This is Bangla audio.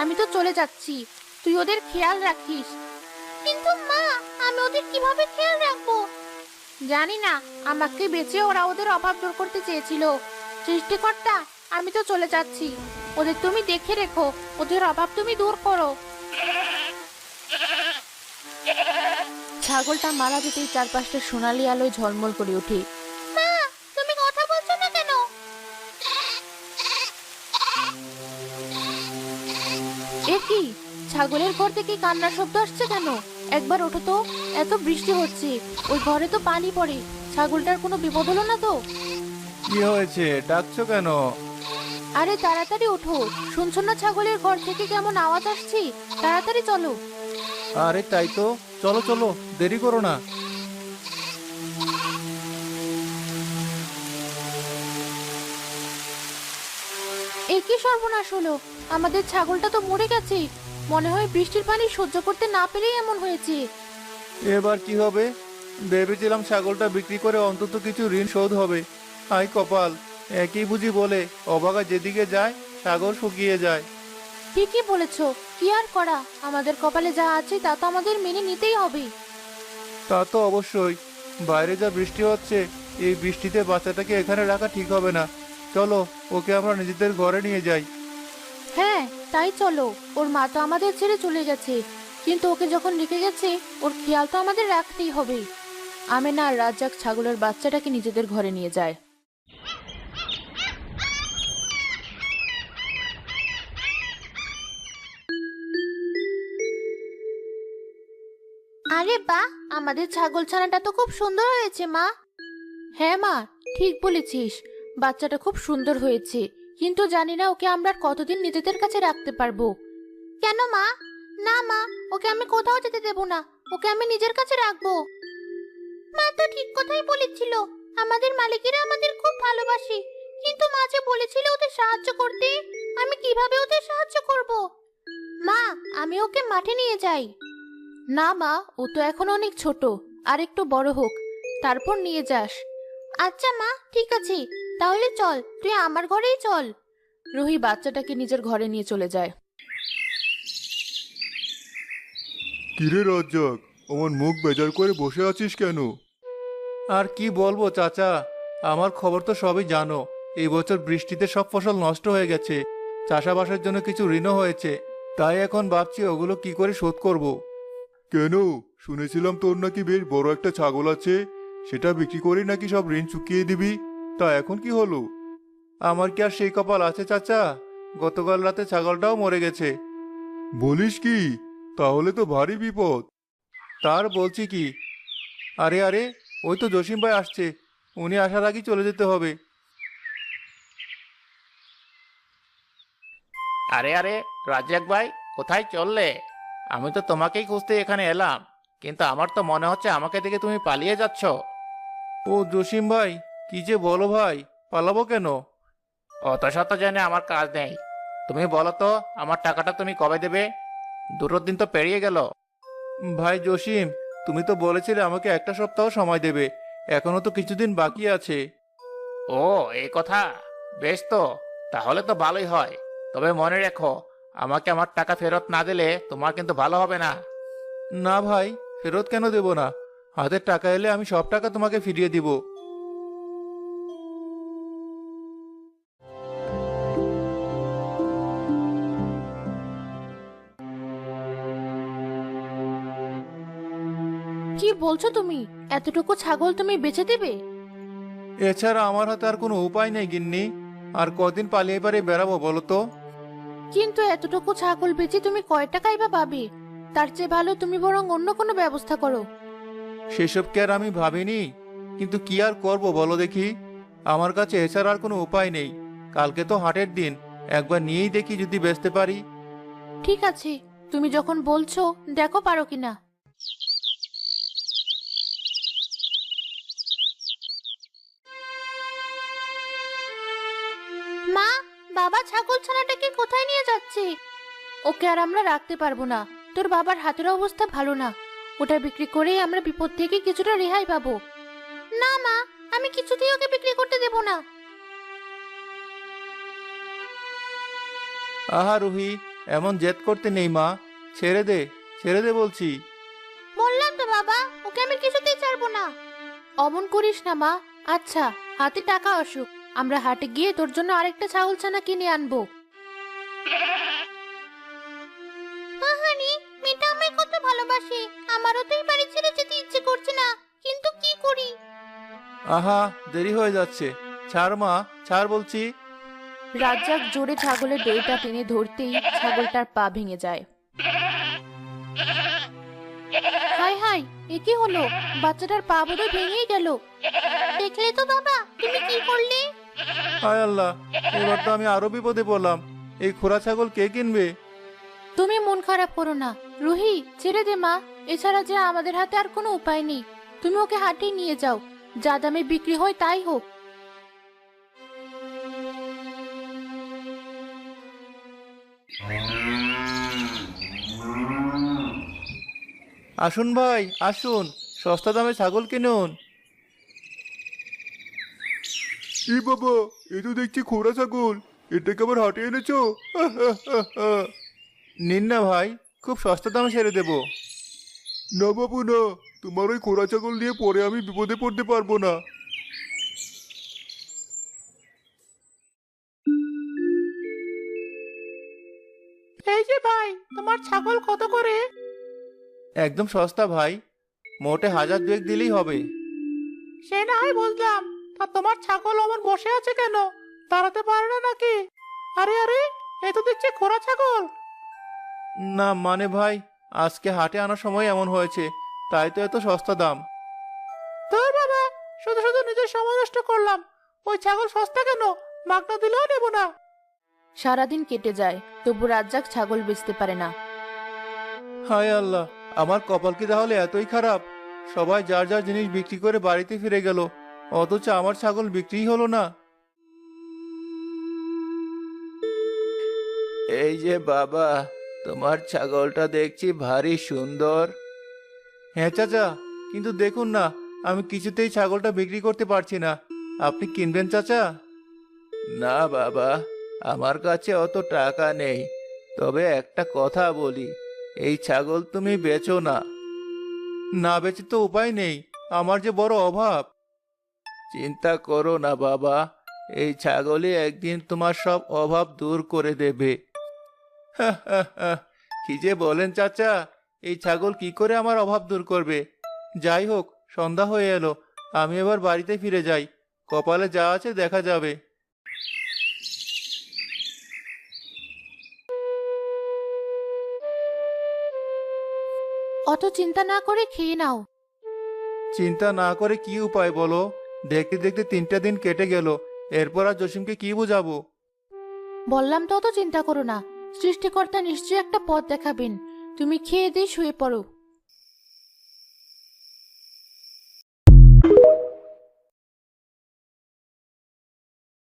আমি তো চলে যাচ্ছি, তুই ওদের খেয়াল রাখিস। কিন্তু মা, আমি ওদের কিভাবে খেয়াল রাখবো? জানি না, আমাকে বেঁচে ওরা ওদের অভাব দূর করতে চেয়েছিল। সৃষ্টিকর্তা, আমি তো চলে যাচ্ছি, ওদের তুমি দেখে রেখো, ওদের অভাব তুমি দূর করো। ছাগলটা মারা যেতেই চারপাশটা সোনালী আলোয় ঝলমল করে ওঠে। মা, তুমি কথা বলছো না কেন? এ কি, ছাগলের ঘর থেকে কান্নার শব্দ আসছে কেন? একবার ওঠো তো, এত বৃষ্টি হচ্ছে, ওই ঘরে তো পানি পড়ে। ছাগলটার কোনো বিপদ হলো না তো? কি হয়েছে, ডাকছো কেন? আরে তাড়াতাড়ি ওঠো, শুনছো না ছাগলের ঘর থেকে কেমন আওয়াজ আসছে? তাড়াতাড়ি চলো। আরে তাই তো, চলো চলো, দেরি করো না। এ কি সর্বনাশ হলো, আমাদের ছাগলটা তো মরে গেছে। মনে হয় বৃষ্টির পানি সহ্য করতে না পেরেই এমন হয়েছে। এবার কি হবে? ভেবেছিলাম ছাগলটা বিক্রি করে অন্তত কিছু ঋণ শোধ হবে। হায় কপাল, একই বুঝি বলে অভাগা যেদিকে যায় সাগর শুকিয়ে যায়। ঠিকই বলেছো, কি আর করা, আমাদের কপালে যা আছে তা তো আমাদের মেনে নিতেই হবে। তা তো অবশ্যই। বাইরে যা বৃষ্টি হচ্ছে, এই বৃষ্টিতে বাচ্চাটাকে এখানে রাখা ঠিক হবে না। চলো, ওকে আমরা নিজেদের ঘরে নিয়ে যাই। হ্যাঁ, তাই চলো। ওর মা তো আমাদের ছেড়ে চলে গেছে, কিন্তু ওকে যখন রেখে গেছে, ওর খেয়াল তো আমাদের রাখতেই হবে। আমেনা আর রাজ্জাক ছাগলের বাচ্চাটাকে নিজেদের ঘরে নিয়ে যায়। আরে বাহ, আমাদের ছাগল ছানাটা তো খুব সুন্দর হয়েছে মা। হ্যাঁ মা, ঠিক বলেছিস, বাচ্চাটা খুব সুন্দর হয়েছে, কিন্তু জানি না ওকে আমরা আর কতদিন নিজেদের কাছে রাখতে পারবো। কেন মা? না মা, ওকে আমি কোথাও যেতে দেব না, ওকে আমি নিজের কাছে রাখবো। মা তো ঠিক কথাই বলেছিল, আমাদের মালিকেরা আমাদের খুব ভালোবাসে, কিন্তু মাঝে বলেছিল ওদের সাহায্য করতে। আমি কিভাবে ওদের সাহায্য করব? মা, আমি ওকে মাঠে নিয়ে যাই। না মা, ও তো এখন অনেক ছোট, আর একটু বড় হোক, তারপর নিয়ে যাস। আচ্ছা মা, ঠিক আছে, তাহলে চল, তুই আমার ঘরেই চল। রুহি বাচ্চাটাকে নিজের ঘরে নিয়ে চলে যায়। কিরে রাজ্জাক, আমার মুখ বেজার করে বসে আছিস কেন? আর কি বলবো চাচা, আমার খবর তো সবই জানো। এই বছর বৃষ্টিতে সব ফসল নষ্ট হয়ে গেছে, চাষাবাসের জন্য কিছু ঋণও হয়েছে। তাই এখন ভাবছি ওগুলো কি করে শোধ করব। কেন? শুনেছিলাম তোর নাকি বেশ বড় একটা ছাগল আছে, সেটা বিক্রি করে নাকি সব ঋণ চুকিয়ে দিবি। তা এখন কি হলো? আমার কি আর সেই কপাল আছে চাচা? গতকাল রাতে ছাগলটাও মরে গেছে। বলিস কি? তাহলে তো ভারী বিপদ। তার বলছি কি। আরে আরে, ওই তো জসিম ভাই আসছে, উনি আসার আগেই চলে যেতে হবে। আরে আরে, রাজ্জাক ভাই, কোথায় চললে? আমি তো তোমাকেই খুঁজতে এখানে এলাম, কিন্তু আমার তো মনে হচ্ছে আমাকে দেখে তুমি পালিয়ে যাচ্ছ। ও জসিম ভাই, কি যে বলো ভাই, পালাবো কেন? অত শত জেনে আমার কাজ নেই। তুমি বলো তো, আমার টাকাটা তুমি কবে দেবে? দুটো দিন তো পেরিয়ে গেল। ভাই জসিম, তুমি তো বলেছিলে আমাকে একটা সপ্তাহ সময় দেবে, এখনো তো কিছুদিন বাকি আছে। ও, এই কথা। বেশ তো, তাহলে তো ভালোই হয়। তবে মনে রেখো, আমাকে আমার টাকা ফেরত না দিলে তোমার কিন্তু ভালো হবে না। না ভাই, ফেরত কেন দেব না? হাতের টাকা এলে আমি সব টাকা তোমাকে ফিরিয়ে দিব। কি বলছো তুমি? এতটুকু ছাগল তুমি বেচে দেবে? এছাড়া আমার হাতে আর কোনো উপায় নেই গিন্নি। আর কদিন পালিয়ে পালিয়ে বেড়াবো বলো তো? কিন্তু এতটুকু ছাগল বেচে তুমি কয় টাকাই বা পাবে? তার চেয়ে ভালো তুমি বরং অন্য কোনো ব্যবস্থা করো। সেসব কি আর আমি ভাবিনি, কিন্তু কি আর করব বলো দেখি। আমার কাছে এছাড়া আর কোনো উপায় নেই। কালকে তো হাটের দিন, একবার নিয়েই দেখি যদি বেচতে পারি। ঠিক আছে, তুমি যখন বলছো, দেখো পারো কিনা। মা, বাবা ছাগল ছানাটাকে কোথায় নিয়ে যাচ্ছে? ওকে আর আমরা রাখতে পারবো না, তোর বাবার হাতের অবস্থা ভালো না। ওটা বিক্রি করেই আমরা বিপদ থেকে কিছুটা রেহাই পাবো। না মা, আমি কিছুতেই ওকে বিক্রি করতে দেব না। আহা রুহি, এমন জেদ করতে নেই মা। ছেড়ে দে, ছেড়ে দে বলছি। বললাম তো বাবা, ওকে আমি কিছুতেই ছাড়বো না। অমন করিস না মা। আচ্ছা, হাতে টাকা আসুক, আমরা হাটে গিয়ে তোর জন্য আরেকটা ছাগলছানা কিনে আনবো। হানি, মেয়েটা আমায় কত ভালোবাসে। আমারও তো এই বাড়ি ছেড়ে যেতে ইচ্ছে করছে না, কিন্তু কি করি? আহা, দেরি হয়ে যাচ্ছে। ছাড় মা, ছাড় বলছি। রাজ্জাক জোরে ছাগলের দড়িটা টেনে ধরতেই ছাগলটার পা ভেঙে যায়। হাই হাই, এ কি হলো? বাচ্চাটার পা বোধহয় ভেঙেই গেল। দেখলে তো বাবা, তুমি কি করলে? হায় আল্লাহ, এবার তো আমি আরো বিপদে পড়লাম। এই খোড়া ছাগল কে কিনবে? তুমি মন খারাপ করো না রুহি, ছেড়ে দে মা। এছাড়া যে আমাদের হাতে আর কোনো উপায় নেই। তুমি ওকে হাটে নিয়ে যাও, যা দামে বিক্রি হয় তাই হোক। আসুন ভাই, আসুন, সস্তা দামে ছাগল কিনুন। এ বাবা, এ তো দেখছি খোড়া ছাগল। এটাকে আবার হাটে এনেছো? নিন না ভাই, খুব সস্তা দামে ছেড়ে দেবো। না বাবু না, তোমার ওই খোড়া ছাগল নিয়ে পরে আমি বিপদে পড়তে পারবো না। এই যে ভাই, তোমার ছাগল কত করে? একদম সস্তা ভাই, মোটে 1000 দিলেই হবে। সে না হয় বুঝলাম, তা তোমার ছাগল আমার বসে আছে কেন? দাঁড়াতে পারে না নাকি? আরে আরে, এ তো দেখছি খোড়া ছাগল। না মানে ভাই, আজকে হাটে আনার সময় এমন হয়েছে, তাই তো এত সস্তা দাম। তোর বাবা, শুধু শুধু নিজের সময় নষ্ট করলাম। ওই ছাগল সস্তা কেন? মাগনা দিলেও নেব না। সারাদিন কেটে যায়, তবু রাজ্জাক ছাগল বেচতে পারে না। হায় আল্লাহ, আমার কপাল কি তাহলে এতই খারাপ? সবাই যার যার জিনিস বিক্রি করে বাড়িতে ফিরে গেল, অথচ আমার ছাগল বিক্রি হলো না। এই যে বাবা, তোমার ছাগলটা দেখছি ভারী সুন্দর। হ্যাঁ চাচা, কিন্তু দেখুন না, আমি কিছুতেই ছাগলটা বিক্রি করতে পারছি না। আপনি কিনবেন চাচা? না বাবা, আমার কাছে অত টাকা নেই। তবে একটা কথা বলি, এই ছাগল তুমি বেচো না। না বেচে তো উপায় নেই, আমার যে বড় অভাব। চিন্তা করো না বাবা, এই ছাগলই একদিন তোমার সব অভাব দূর করে দেবে। কি যে বলেন চাচা, এই ছাগল কি করে আমার অভাব দূর করবে? যাই হোক, সন্ধ্যা হয়ে এলো, আমি এবার বাড়িতে ফিরে যাই। কপালে যা আছে দেখা যাবে। অত চিন্তা না করে খেয়ে নাও। চিন্তা না করে কি উপায় বলো? দেখতে দেখতে 3টা দিন কেটে গেল, এরপর আর জসিমকে কি বুঝাবো? বললাম তো, অত চিন্তা করো না। সৃষ্টিকর্তা নিশ্চয়ই একটা পথ দেখাবেন। তুমি খেয়ে দিয়ে শুয়ে পড়ো।